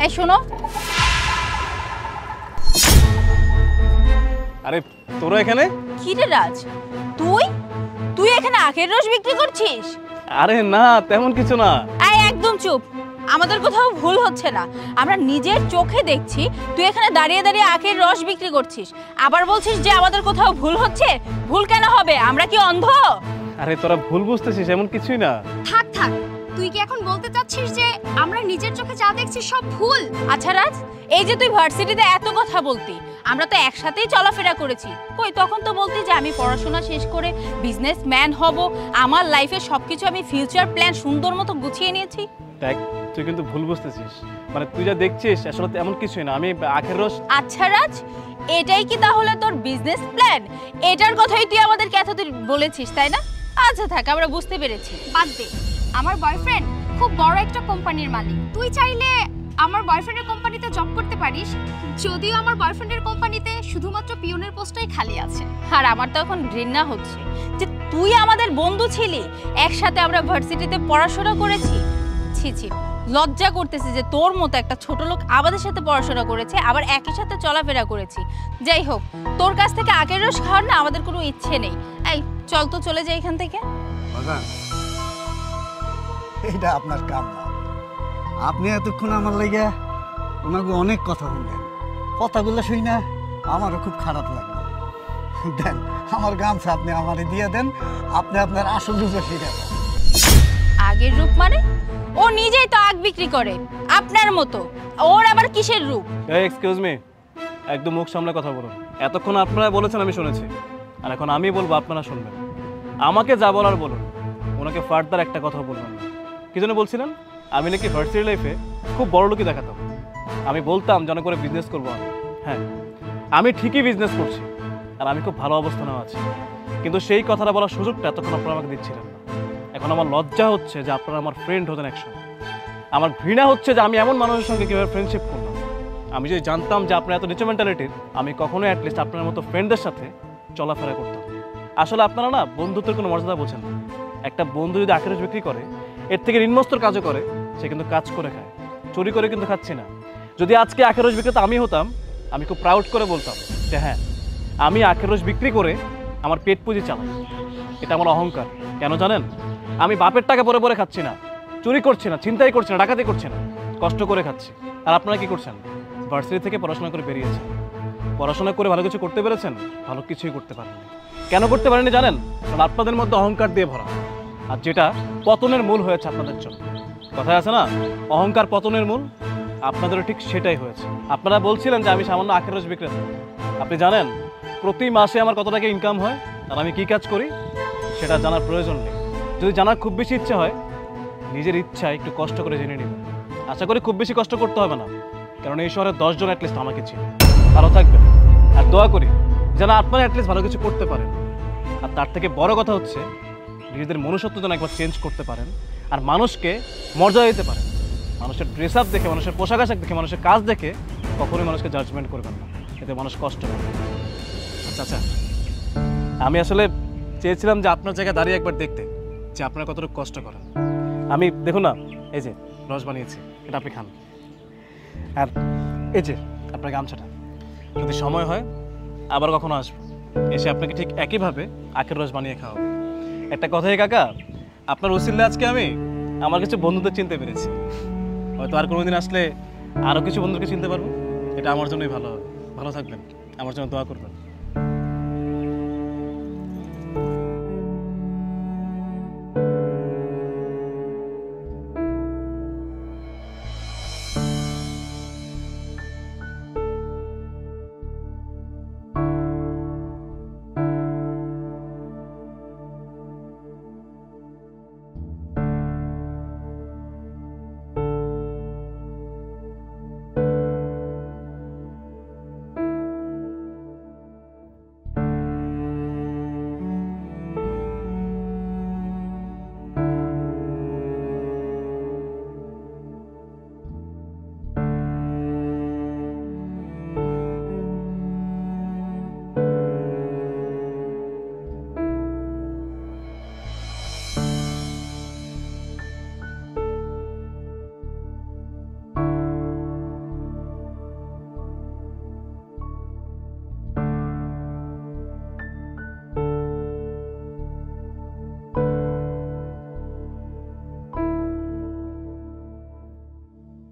এই শোনো, আরে তোরা এখানে? কি রে রাজ, তুই তুই এখানে আখের রস বিক্রি করছিস? আরে না, তেমন কিছু না। এই একদম চুপ, আমাদের কোথাও ভুল হচ্ছে না। আমরা নিজের চোখে দেখছি তুই এখানে দাঁড়িয়ে দাঁড়িয়ে আখের রস বিক্রি করছিস, আবার বলছিস যে আমাদের কোথাও ভুল হচ্ছে। ভুল কেন হবে? আমরা কি অন্ধ? আরে তোরা ভুল বুঝতেছিস, এমন কিছুই না। থাক থাক, তুই কি এখন বলতে চাচ্ছিস যে আমরা নিজের চোখে যা দেখছি সব ভুল? আচ্ছা রাজ, এই যে তুই ভার্সিটিতে এত কথা বলতি, আমরা তো একসাথেই চলাফেরা করেছি, কই তখন তো বলতি যে আমি পড়াশোনা শেষ করে বিজনেসম্যান হব, আমার লাইফে সবকিছু আমি ফিউচার প্ল্যান সুন্দর মতো গুছিয়ে নিয়েছি। দেখ, তুই কিন্তু ভুল বুঝতেছিস, মানে তুই যা দেখছিস আসলে এমন কিছুই না। আমি আখের রস। আচ্ছা রাজ, এটাই কি তাহলে তোর বিজনেস প্ল্যান? এটার কথাই তুই আমাদেরকে এতদিন বলেছিস, তাই না? আচ্ছা থাক, আমরা বুঝতে পেরেছি। বাদ দে, আমার বয়ফ্রেন্ড খুব বড় একটা কোম্পানির মালিক। তুই চাইলে আমার বয়ফ্রেন্ডের কোম্পানিতে জব করতে পারিস, যদিও আমার বয়ফ্রেন্ডের কোম্পানিতে শুধুমাত্র পিয়নের পোস্টটাই খালি আছে। আর আমার তো এখন ঘৃণা হচ্ছে যে তুই আমাদের বন্ধু ছিলি, একসাথে আমরা ভার্সিটিতে পড়াশোনা করেছি। ছি ছি, লজ্জা করতেছে যে তোর মতো একটা ছোট লোক আমাদের সাথে পড়াশোনা করেছে, আবার একই সাথে চলাফেরা করেছি। যাই হোক, তোর কাছ থেকে আখের রস খাওয়ার না আমাদের কোনো ইচ্ছে নেই। এই চল তো চলে যাই এখান থেকে। এটা আপনার কাম না। আপনি এতক্ষণ আমার লেগে ওনাকে অনেক কথা বললেন, কথাগুলো শুই না আমারও খুব খারাপ লাগলো। দেন আমার গামছা আপনি আমারে দিয়ে দেন, আপনি আপনার আসল রূপে ফিরে যান। আগের রূপ মানে? ও নিজেই তো আগ বিক্রি করে আপনার মতো, ওর আবার কিসের রূপ? এই এক্সকিউজ মি, একদম মুখ সামলে কথা বলুন। এতক্ষণ আপনারা বলেছেন আমি শুনেছি, আর এখন আমি বলবো আপনারা শুনবেন। আমাকে যা বলার বলুন, ওনাকে ফার্দার একটা কথা বলবেন না। কি জন্য বলছিলেন? আমি নাকি ভার্সিটি লাইফে খুব বড় লোকই দেখাতাম। আমি বলতাম যেন করে বিজনেস করবো আমি। হ্যাঁ, আমি ঠিকই বিজনেস করছি, আর আমি খুব ভালো অবস্থানেও আছি, কিন্তু সেই কথাটা বলার সুযোগটা এতক্ষণ আপনারা আমাকে দিচ্ছিলেন না। এখন আমার লজ্জা হচ্ছে যে আপনারা আমার ফ্রেন্ড হতেন একসঙ্গে। আমার ঘৃণা হচ্ছে যে আমি এমন মানুষের সঙ্গে কীভাবে ফ্রেন্ডশিপ করলাম। আমি যদি জানতাম যে আপনার এত নিচু মেন্টালিটির, আমি কখনোই অ্যাটলিস্ট আপনার মতো ফ্রেন্ডদের সাথে চলাফেরা করতাম। আসলে আপনারা না বন্ধুত্বের কোনো মর্যাদা বোঝেন না। একটা বন্ধু যদি আখের রস বিক্রি করে, এর থেকে ঋণমস্তর কাজও করে, সে কিন্তু কাজ করে খায়, চুরি করে কিন্তু খাচ্ছি না। যদি আজকে আখের রস বিক্রেতা আমি হতাম, আমি খুব প্রাউড করে বলতাম যে হ্যাঁ, আমি আখের রস বিক্রি করে আমার পেট পুঁজি চালাই। এটা আমার অহংকার। কেন জানেন? আমি বাপের টাকা পরে পরে খাচ্ছি না, চুরি করছি না, ছিনতাই করছি না, ডাকাতি করছি না, কষ্ট করে খাচ্ছি। আর আপনারা কি করছেন? ভার্সিটি থেকে পড়াশোনা করে বেরিয়েছেন, পড়াশোনা করে ভালো কিছু করতে পেরেছেন? ভালো কিছুই করতে পারেননি। কেন করতে পারেননি জানেন? কারণ আপনাদের মধ্যে অহংকার দিয়ে ভরা, আর যেটা পতনের মূল হয়েছে আপনাদের জন্য। কথায় আছে না, অহংকার পতনের মূল? আপনাদেরও ঠিক সেটাই হয়েছে। আপনারা বলছিলেন যে আমি সামান্য আখের রস বিক্রেতা। আপনি জানেন প্রতি মাসে আমার কত টাকা ইনকাম হয়, আর আমি কি কাজ করি সেটা জানার প্রয়োজন নেই। যদি জানার খুব বেশি ইচ্ছা হয়, নিজের ইচ্ছা একটু কষ্ট করে জেনে নেবেন। আশা করি খুব বেশি কষ্ট করতে হবে না, কারণ এই শহরে 10 জন অ্যাটলিস্ট আমাকে চিনে। ভালো থাকবেন, আর দোয়া করি যেন আপনারা অ্যাটলিস্ট ভালো কিছু করতে পারেন। আর তার থেকে বড় কথা হচ্ছে নিজেদের মনুষ্যত্ব যেন একবার চেঞ্জ করতে পারেন, আর মানুষকে মর্যাদা দিতে পারেন। মানুষের ড্রেস আপ দেখে, মানুষের পোশাক আশাক দেখে, মানুষের কাজ দেখে কখনোই মানুষকে জাজমেন্ট করবেন না, এতে মানুষ কষ্ট পাবে। আচ্ছা আচ্ছা, আমি আসলে চেয়েছিলাম যে আপনার জায়গায় দাঁড়িয়ে একবার দেখতে যে আপনারা কতটুকু কষ্ট করেন। আমি দেখুন না, এই যে রস বানিয়েছি, এটা আপনি খান। আর এই যে আপনার গামছাটা, যদি সময় হয় আবার কখনো আসবো, এসে আপনাকে ঠিক একইভাবে আখের রস বানিয়ে খাওয়াবো। একটা কথাই কাকা, আপনার উসিলে আজকে আমি আমার কিছু বন্ধুদের চিনতে পেরেছি। হয়তো আর কোনোদিন আসলে আরও কিছু বন্ধুকে চিনতে পারবো। এটা আমার জন্যই ভালো হবে। ভালো থাকবেন, আমার জন্য দোয়া করবেন।